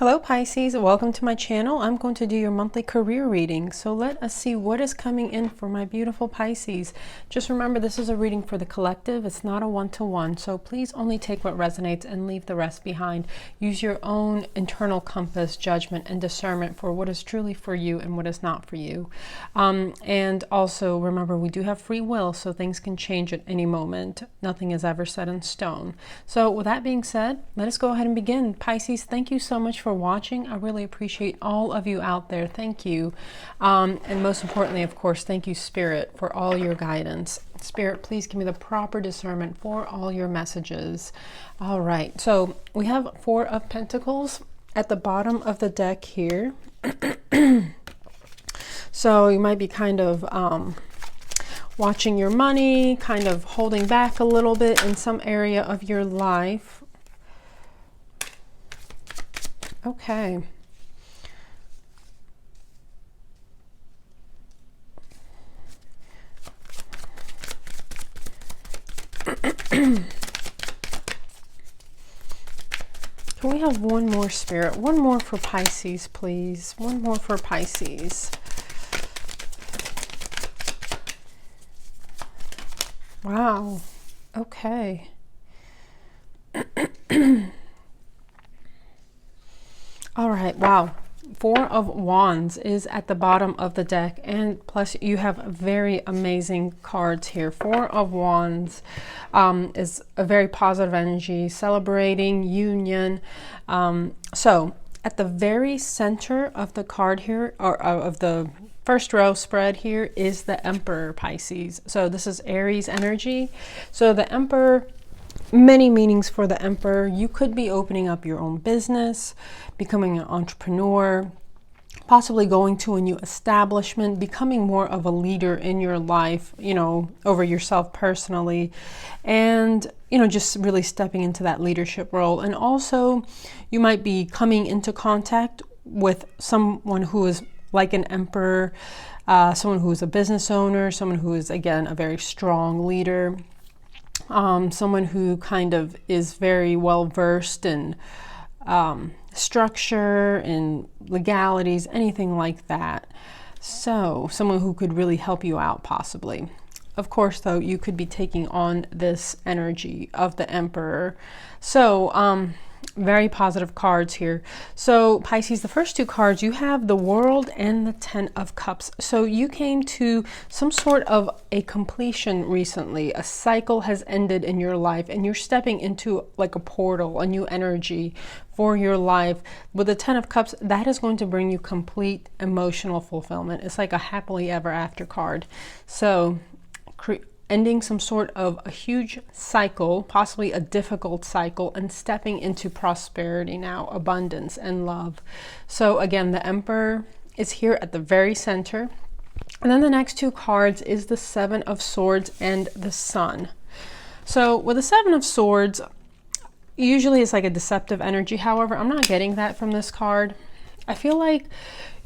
Hello Pisces, welcome to my channel. I'm going to do your monthly career reading. So let us see what is coming in for my beautiful Pisces. Just remember, this is a reading for the collective. It's not a one-to-one. So please only take what resonates and leave the rest behind. Use your own internal compass, judgment, and discernment for what is truly for you and what is not for you. And also remember, we do have free will, so things can change at any moment. Nothing is ever set in stone. So with that being said, let us go ahead and begin. Pisces, thank you so much for watching. I really appreciate all of you out there. Thank you. And most importantly, of course, thank you, Spirit, for all your guidance. Spirit, please give me the proper discernment for all your messages. All right. So we have Four of Pentacles at the bottom of the deck here. So you might be kind of watching your money, kind of holding back a little bit in some area of your life. Okay. Can we have one more, Spirit? One more for Pisces, please. One more for Pisces. Wow. Okay. All right. Wow. Four of Wands is at the bottom of the deck, and plus you have very amazing cards here. Four of Wands is a very positive energy, celebrating union. So at the very center of the card here, or of the first row spread here, is the Emperor, Pisces. So this is Aries energy. So the Emperor, many meanings for the Emperor. You could be opening up your own business, becoming an entrepreneur, possibly going to a new establishment, becoming more of a leader in your life, you know, over yourself personally, and, you know, just really stepping into that leadership role. And also you might be coming into contact with someone who is like an Emperor, someone who is a business owner, someone who is, again, a very strong leader. Someone who kind of is very well versed in structure and legalities, anything like that. So someone who could really help you out, possibly. Of course, though, you could be taking on this energy of the Emperor. So very positive cards here. So Pisces, the first two cards, you have the World and the Ten of Cups. So you came to some sort of a completion recently. A cycle has ended in your life and you're stepping into like a portal, a new energy for your life. With the Ten of Cups, that is going to bring you complete emotional fulfillment. It's like a happily ever after card. So ending some sort of a huge cycle, possibly a difficult cycle, and stepping into prosperity now, abundance and love. So again, the Emperor is here at the very center. And then the next two cards is the Seven of Swords and the Sun. So with the Seven of Swords, usually it's like a deceptive energy. However, I'm not getting that from this card. I feel like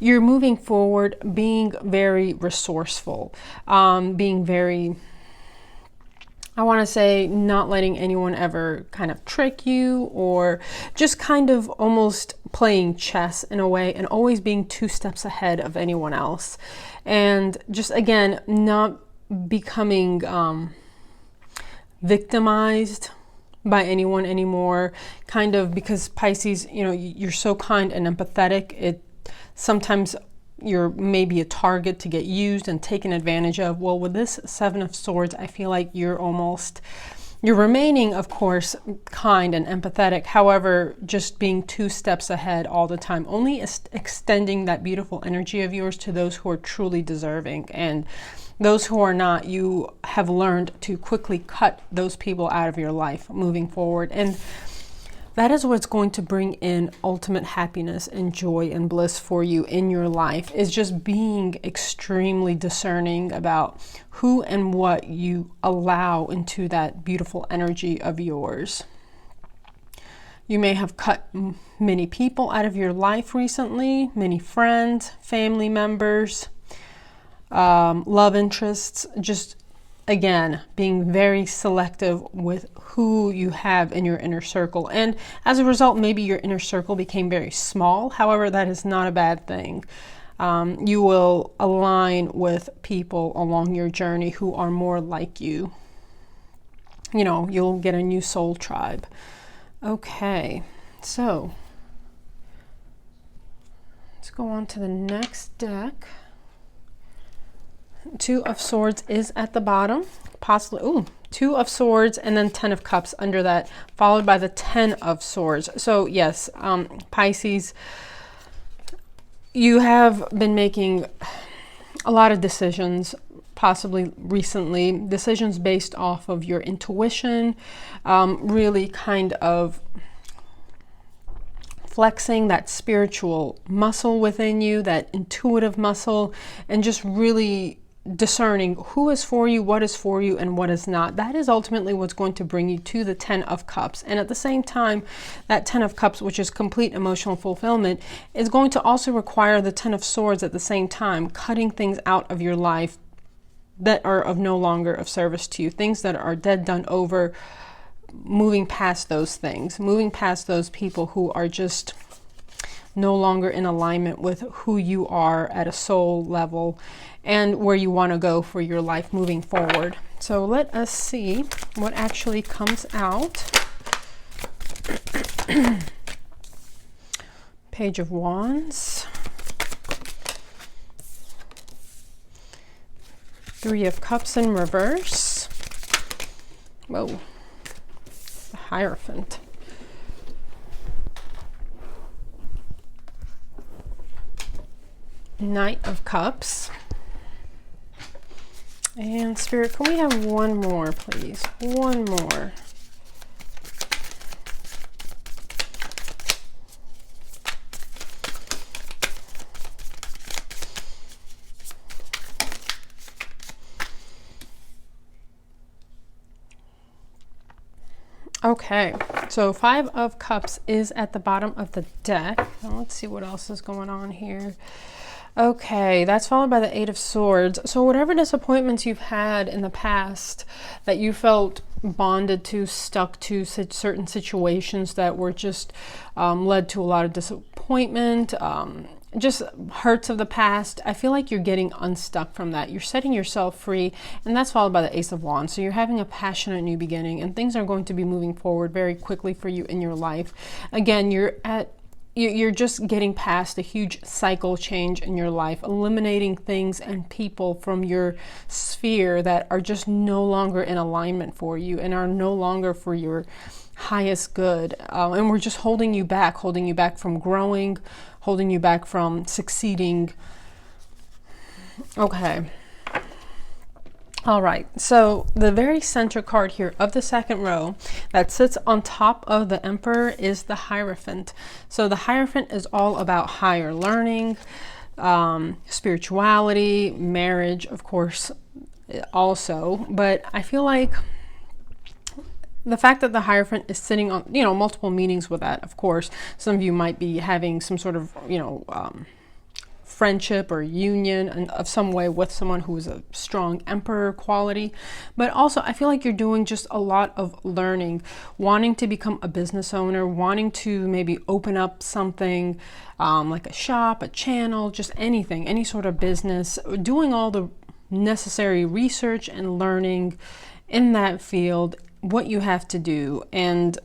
you're moving forward, being very resourceful, being very, I want to say, not letting anyone ever kind of trick you, or just kind of almost playing chess in a way, and always being 2 steps ahead of anyone else. And just, again, not becoming victimized by anyone anymore, kind of, because Pisces, you know, you're so kind and empathetic. It sometimes you're maybe a target to get used and taken advantage of. Well, with this Seven of Swords, I feel like you're remaining, of course, kind and empathetic. However, just being 2 steps ahead all the time, only extending that beautiful energy of yours to those who are truly deserving. And those who are not, you have learned to quickly cut those people out of your life moving forward. And that is what's going to bring in ultimate happiness and joy and bliss for you in your life, is just being extremely discerning about who and what you allow into that beautiful energy of yours. You may have cut many people out of your life recently, many friends, family members, love interests, just again, being very selective with who you have in your inner circle. And as a result, maybe your inner circle became very small. However, that is not a bad thing. You will align with people along your journey who are more like you. You know, you'll get a new soul tribe. Okay, so let's go on to the next deck. Two of Swords is at the bottom, possibly, ooh, Two of Swords and then 10 of Cups under that, followed by the 10 of Swords. So yes, Pisces, you have been making a lot of decisions, possibly recently, decisions based off of your intuition, really kind of flexing that spiritual muscle within you, that intuitive muscle, and just really discerning who is for you, what is for you, and what is not. That is ultimately what's going to bring you to the 10 of Cups. And at the same time, that 10 of Cups, which is complete emotional fulfillment, is going to also require the 10 of Swords at the same time, cutting things out of your life that are of no longer of service to you, things that are dead, done, over, moving past those things, moving past those people who are just no longer in alignment with who you are at a soul level and where you want to go for your life moving forward. So let us see what actually comes out. Page of Wands, Three of Cups in reverse. Whoa, the Hierophant. Knight of Cups. And Spirit, can we have one more, please? One more. Okay, so Five of Cups is at the bottom of the deck. Now let's see what else is going on here. Okay, that's followed by the Eight of Swords. So whatever disappointments you've had in the past that you felt bonded to, stuck to certain situations that were just led to a lot of disappointment, just hurts of the past, I feel like you're getting unstuck from that. You're setting yourself free, and that's followed by the Ace of Wands. So you're having a passionate new beginning, and things are going to be moving forward very quickly for you in your life. Again, you're just getting past a huge cycle change in your life, eliminating things and people from your sphere that are just no longer in alignment for you and are no longer for your highest good. And we're just holding you back from growing, holding you back from succeeding. Okay. All right, so the very center card here of the second row that sits on top of the Emperor is the Hierophant. So the Hierophant is all about higher learning, spirituality, marriage, of course, also. But I feel like the fact that the Hierophant is sitting on, multiple meanings with that, of course. Some of you might be having some sort of, friendship or union of some way with someone who is a strong Emperor quality. But also I feel like you're doing just a lot of learning, wanting to become a business owner, wanting to maybe open up something like a shop, a channel, just anything, any sort of business, doing all the necessary research and learning in that field, what you have to do, and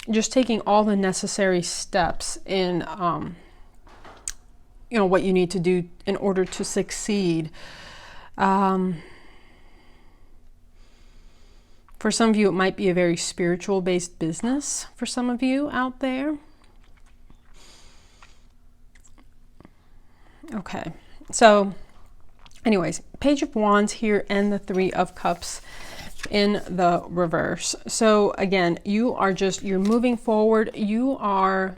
just taking all the necessary steps in what you need to do in order to succeed. For some of you, it might be a very spiritual based business for some of you out there. Okay, so anyways, Page of Wands here and the Three of Cups in the reverse. So again, you're moving forward. You are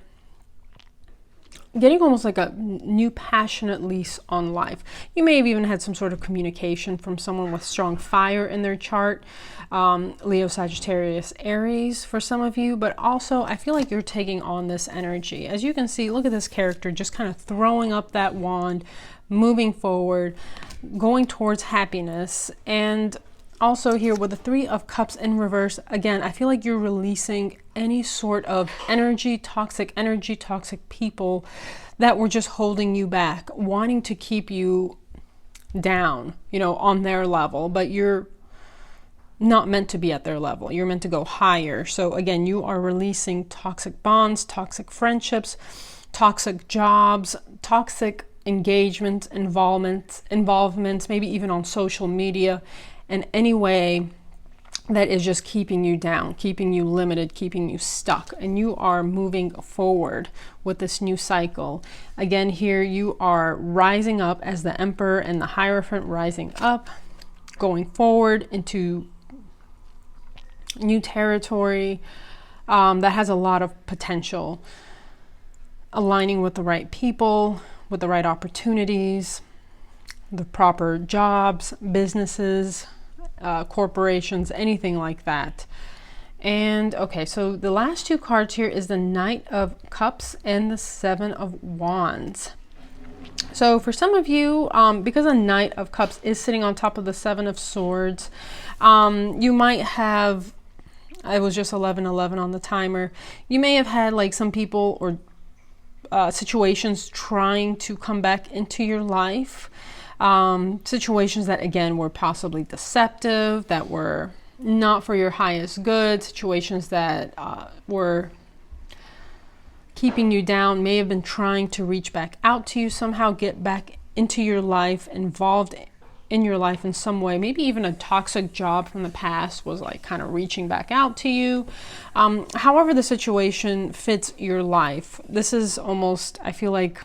getting almost like a new passionate lease on life. You may have even had some sort of communication from someone with strong fire in their chart, Leo, Sagittarius, Aries for some of you, but also I feel like you're taking on this energy. As you can see, look at this character just kind of throwing up that wand, moving forward, going towards happiness, and Also here with the Three of Cups in reverse, again, I feel like you're releasing any sort of energy, toxic people that were just holding you back, wanting to keep you down, you know, on their level, but you're not meant to be at their level. You're meant to go higher. So again, you are releasing toxic bonds, toxic friendships, toxic jobs, toxic engagements, involvements, maybe even on social media, in any way that is just keeping you down, keeping you limited, keeping you stuck. And you are moving forward with this new cycle. Again, here you are rising up as the Emperor and the Hierophant, rising up, going forward into new territory that has a lot of potential, aligning with the right people, with the right opportunities, the proper jobs, businesses, corporations, anything like that. And okay, so the last two cards here is the Knight of Cups and the Seven of Wands. So for some of you, because the Knight of Cups is sitting on top of the Seven of Swords, you might have, it was just 11:11 on the timer, you may have had like some people or situations trying to come back into your life. Situations that, again, were possibly deceptive, that were not for your highest good, situations that were keeping you down, may have been trying to reach back out to you somehow, get back into your life, involved in your life in some way. Maybe even a toxic job from the past was like kind of reaching back out to you. However the situation fits your life, this is almost, I feel like,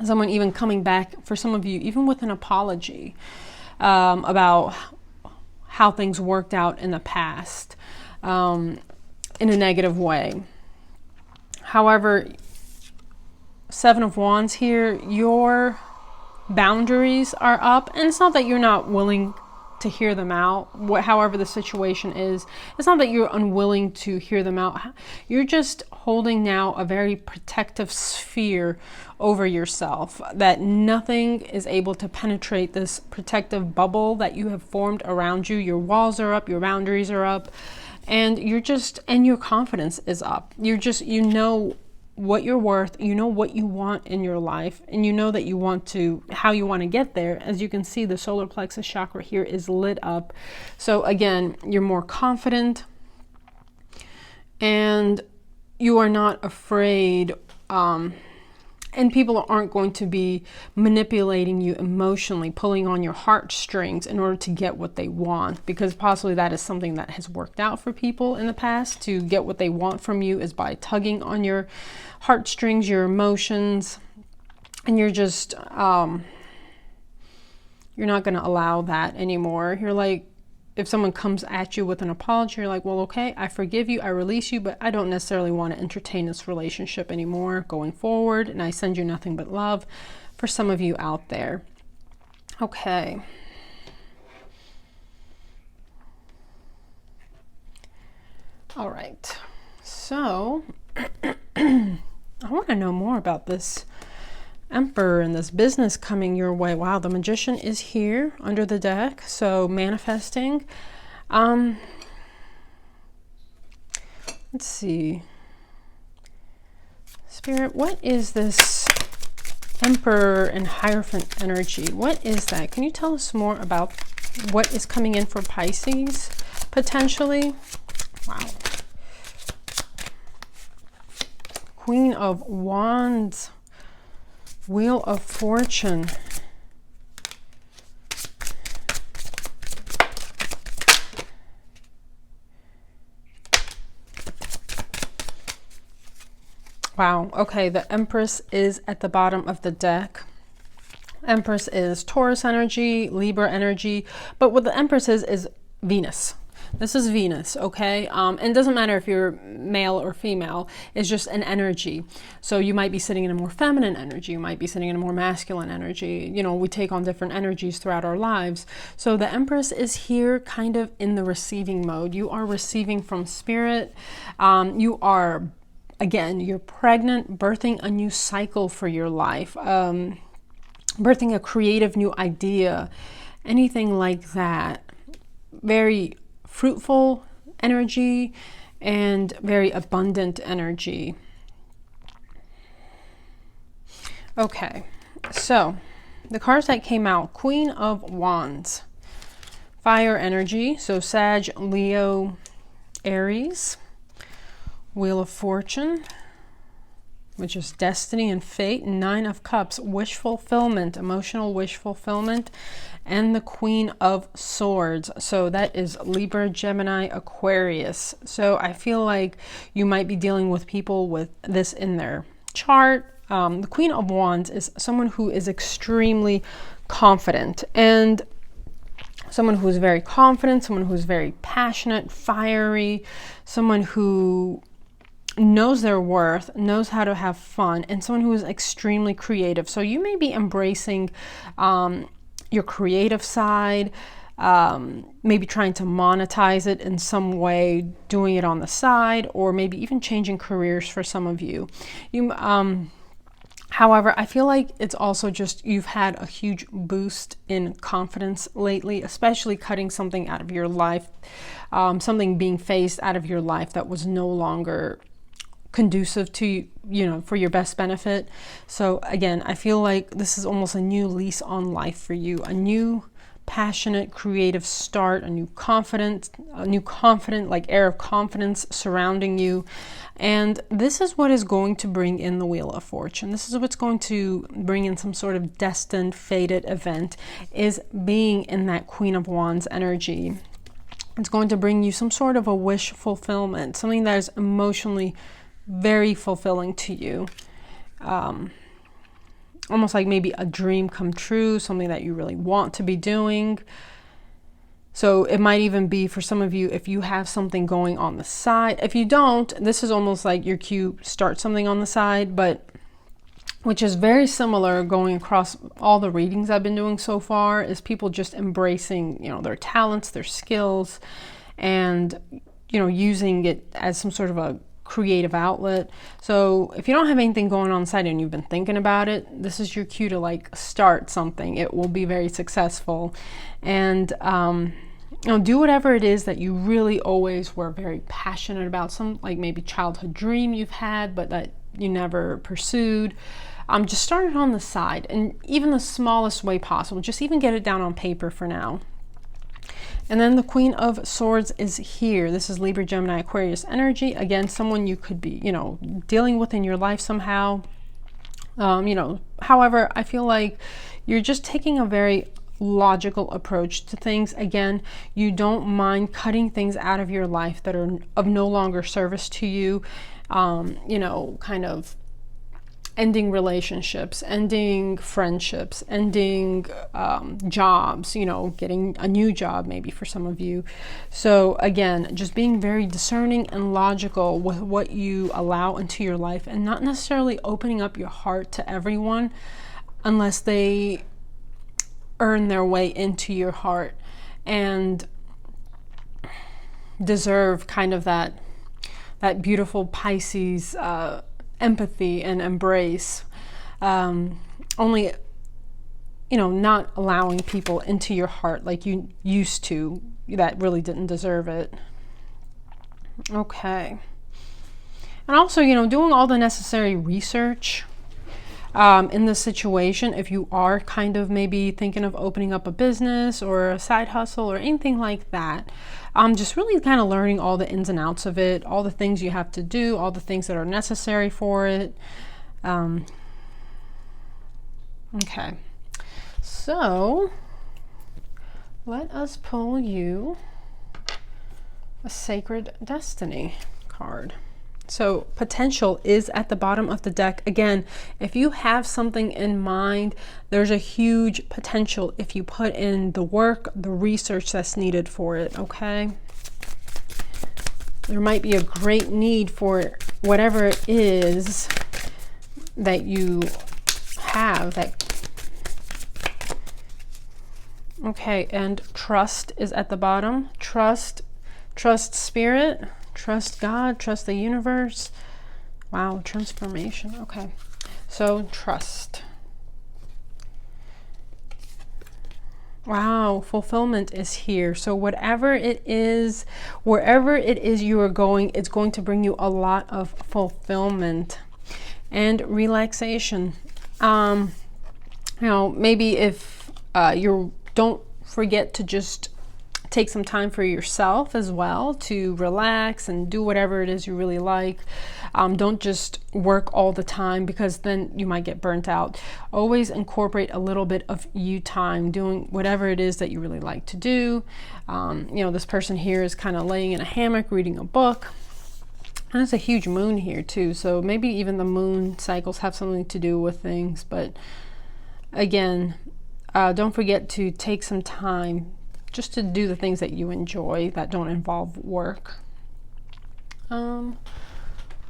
someone even coming back, for some of you, even with an apology about how things worked out in the past in a negative way. However, Seven of Wands here, your boundaries are up, and it's not that you're not willing to hear them out, however the situation is. It's not that you're unwilling to hear them out. You're just holding now a very protective sphere over yourself, that nothing is able to penetrate this protective bubble that you have formed around you. Your walls are up, your boundaries are up, and your confidence is up. You know what you're worth, you know what you want in your life, and you know that how you want to get there. As you can see, the solar plexus chakra here is lit up. So again, you're more confident, and you are not afraid, and people aren't going to be manipulating you emotionally, pulling on your heartstrings in order to get what they want, because possibly that is something that has worked out for people in the past. To get what they want from you is by tugging on your heartstrings, your emotions, and you're just you're not going to allow that anymore. You're like, if someone comes at you with an apology, you're like, well, okay, I forgive you, I release you, but I don't necessarily want to entertain this relationship anymore going forward, and I send you nothing but love, for some of you out there. Okay. All right. So I want to know more about this Emperor and this business coming your way. Wow, the Magician is here under the deck. So manifesting. Let's see. Spirit, what is this Emperor and Hierophant energy? What is that? Can you tell us more about what is coming in for Pisces potentially? Wow. Queen of Wands. Wheel of Fortune. Wow. Okay, the Empress is at the bottom of the deck. Empress is Taurus energy, Libra energy, but what the Empress is Venus. This is Venus, okay? And it doesn't matter if you're male or female, it's just an energy. So you might be sitting in a more feminine energy, you might be sitting in a more masculine energy. You know, we take on different energies throughout our lives. So the Empress is here kind of in the receiving mode. You are receiving from Spirit. You are, again, you're pregnant, birthing a new cycle for your life, birthing a creative new idea, anything like that. very fruitful energy and very abundant energy. Okay, so the cards that came out, Queen of Wands, fire energy, so Sag, Leo, Aries, Wheel of Fortune, which is destiny and fate, Nine of Cups, wish fulfillment, emotional wish fulfillment, and the Queen of Swords. So that is Libra, Gemini, Aquarius. So I feel like you might be dealing with people with this in their chart. The Queen of Wands is someone who is extremely confident, and someone who is very confident, someone who is very passionate, fiery, someone who knows their worth, knows how to have fun, and someone who is extremely creative. So you may be embracing your creative side, maybe trying to monetize it in some way, doing it on the side, or maybe even changing careers for some of you. However, I feel like it's also just you've had a huge boost in confidence lately, especially cutting something out of your life, something being phased out of your life that was no longer conducive to, for your best benefit. So again, I feel like this is almost a new lease on life for you, a new passionate, creative start, a new confident like air of confidence surrounding you. And this is what is going to bring in the Wheel of Fortune. This is what's going to bring in some sort of destined, fated event, is being in that Queen of Wands energy. It's going to bring you some sort of a wish fulfillment, something that is emotionally very fulfilling to you. Almost like maybe a dream come true, something that you really want to be doing. So it might even be for some of you, if you have something going on the side. If you don't, this is almost like your cue, start something on the side, but which is very similar going across all the readings I've been doing so far, is people just embracing, their talents, their skills, and, using it as some sort of a creative outlet. So if you don't have anything going on the side and you've been thinking about it, this is your cue to like start something. It will be very successful. And do whatever it is that you really always were very passionate about, some like maybe childhood dream you've had but that you never pursued. Just start it on the side, and even the smallest way possible. Just even get it down on paper for now. And then the Queen of Swords is here. This is Libra, Gemini, Aquarius energy. Again, someone you could be, dealing with in your life somehow. However, I feel like you're just taking a very logical approach to things. Again, you don't mind cutting things out of your life that are of no longer service to you. Kind of ending relationships, ending friendships, ending jobs, getting a new job maybe for some of you. So again, just being very discerning and logical with what you allow into your life, and not necessarily opening up your heart to everyone unless they earn their way into your heart and deserve kind of that beautiful Pisces empathy and embrace. Only, not allowing people into your heart like you used to, that really didn't deserve it. Okay. And also, doing all the necessary research in this situation. If you are kind of maybe thinking of opening up a business or a side hustle or anything like that, just really kind of learning all the ins and outs of it, all the things you have to do, all the things that are necessary for it. Okay, so let us pull you a Sacred Destiny card. So potential is at the bottom of the deck. Again, if you have something in mind, there's a huge potential if you put in the work, the research that's needed for it, okay? There might be a great need for whatever it is that you have. Okay, and trust is at the bottom. Trust spirit. Trust God, trust the universe. Wow, transformation. Okay, so trust. Wow, fulfillment is here. So whatever it is, wherever it is you are going, it's going to bring you a lot of fulfillment and relaxation. You know, maybe if you don't forget to just take some time for yourself as well to relax and do whatever it is you really like. Don't just work all the time, because then you might get burnt out. Always incorporate a little bit of you time, doing whatever it is that you really like to do. You know, this person here is kind of laying in a hammock reading a book. And it's a huge moon here too, so maybe even the moon cycles have something to do with things. But again, don't forget to take some time just to do the things that you enjoy that don't involve work.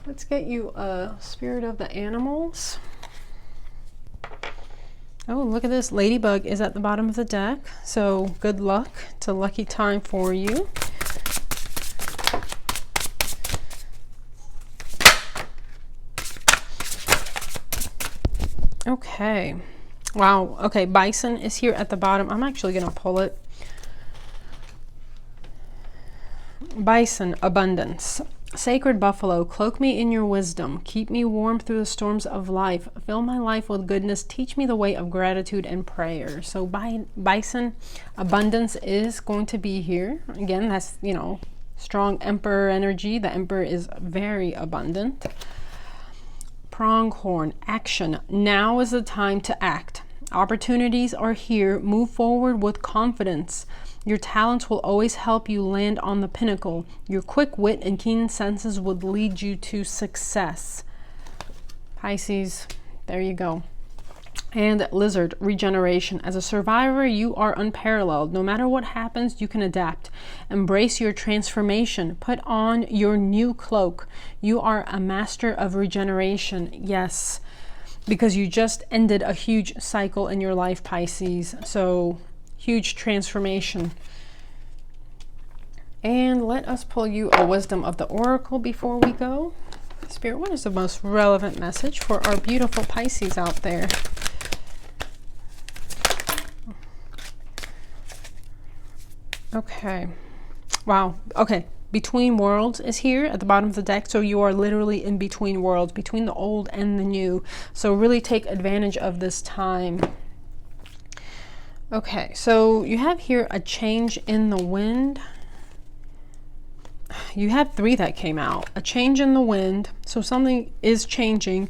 Let's get you a spirit of the animals. Oh, look at this. Ladybug is at the bottom of the deck. So good luck. It's a lucky time for you. Okay. Wow. Okay, Bison is here at the bottom. I'm actually going to pull it. Bison, abundance. Sacred buffalo, cloak me in your wisdom. Keep me warm through the storms of life. Fill my life with goodness. Teach me the way of gratitude and prayer. So Bison, abundance is going to be here. Again, that's, you know, strong Emperor energy. The Emperor is very abundant. Pronghorn, action. Now is the time to act. Opportunities are here. Move forward with confidence. Your talents will always help you land on the pinnacle. Your quick wit and keen senses would lead you to success. Pisces, there you go. And Lizard, regeneration. As a survivor, you are unparalleled. No matter what happens, you can adapt. Embrace your transformation. Put on your new cloak. You are a master of regeneration. Yes, because you just ended a huge cycle in your life, Pisces. So huge transformation. And let us pull you a wisdom of the oracle before we go. Spirit, what is the most relevant message for our beautiful Pisces out there? Okay. Wow. Okay. Between worlds is here at the bottom of the deck. So you are literally in between worlds, between the old and the new. So really take advantage of this time. Okay, so you have here a change in the wind. You had 3 that came out. A change in the wind. So something is changing.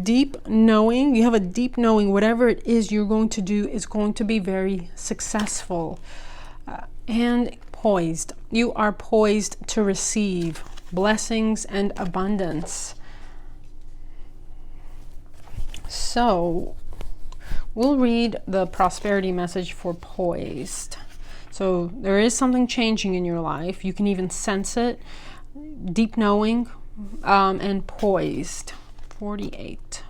Deep knowing. You have a deep knowing. Whatever it is you're going to do is going to be very successful. And poised. You are poised to receive blessings and abundance. So we'll read the prosperity message for poised. So there is something changing in your life. You can even sense it. Deep knowing and poised. 48.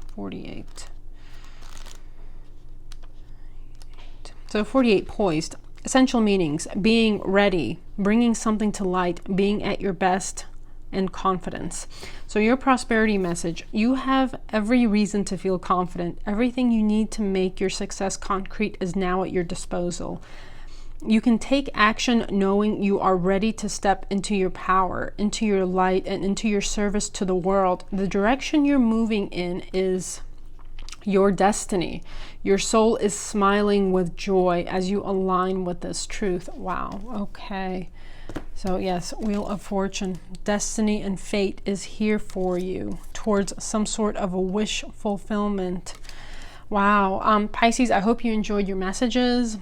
So 48, poised. Essential meanings: being ready, bringing something to light, being at your best, and confidence. So your prosperity message, you have every reason to feel confident. Everything you need to make your success concrete is now at your disposal. You can take action knowing you are ready to step into your power, into your light, and into your service to the world. The direction you're moving in is your destiny. Your soul is smiling with joy as you align with this truth. Wow. Okay. So yes, Wheel of Fortune, destiny and fate is here for you towards some sort of a wish fulfillment. Wow. Pisces, I hope you enjoyed your messages.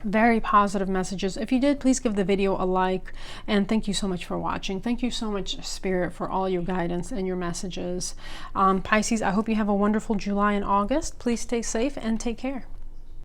Very positive messages. If you did, please give the video a like, and thank you so much for watching. Thank you so much, Spirit, for all your guidance and your messages. Pisces, I hope you have a wonderful July and August. Please stay safe and take care.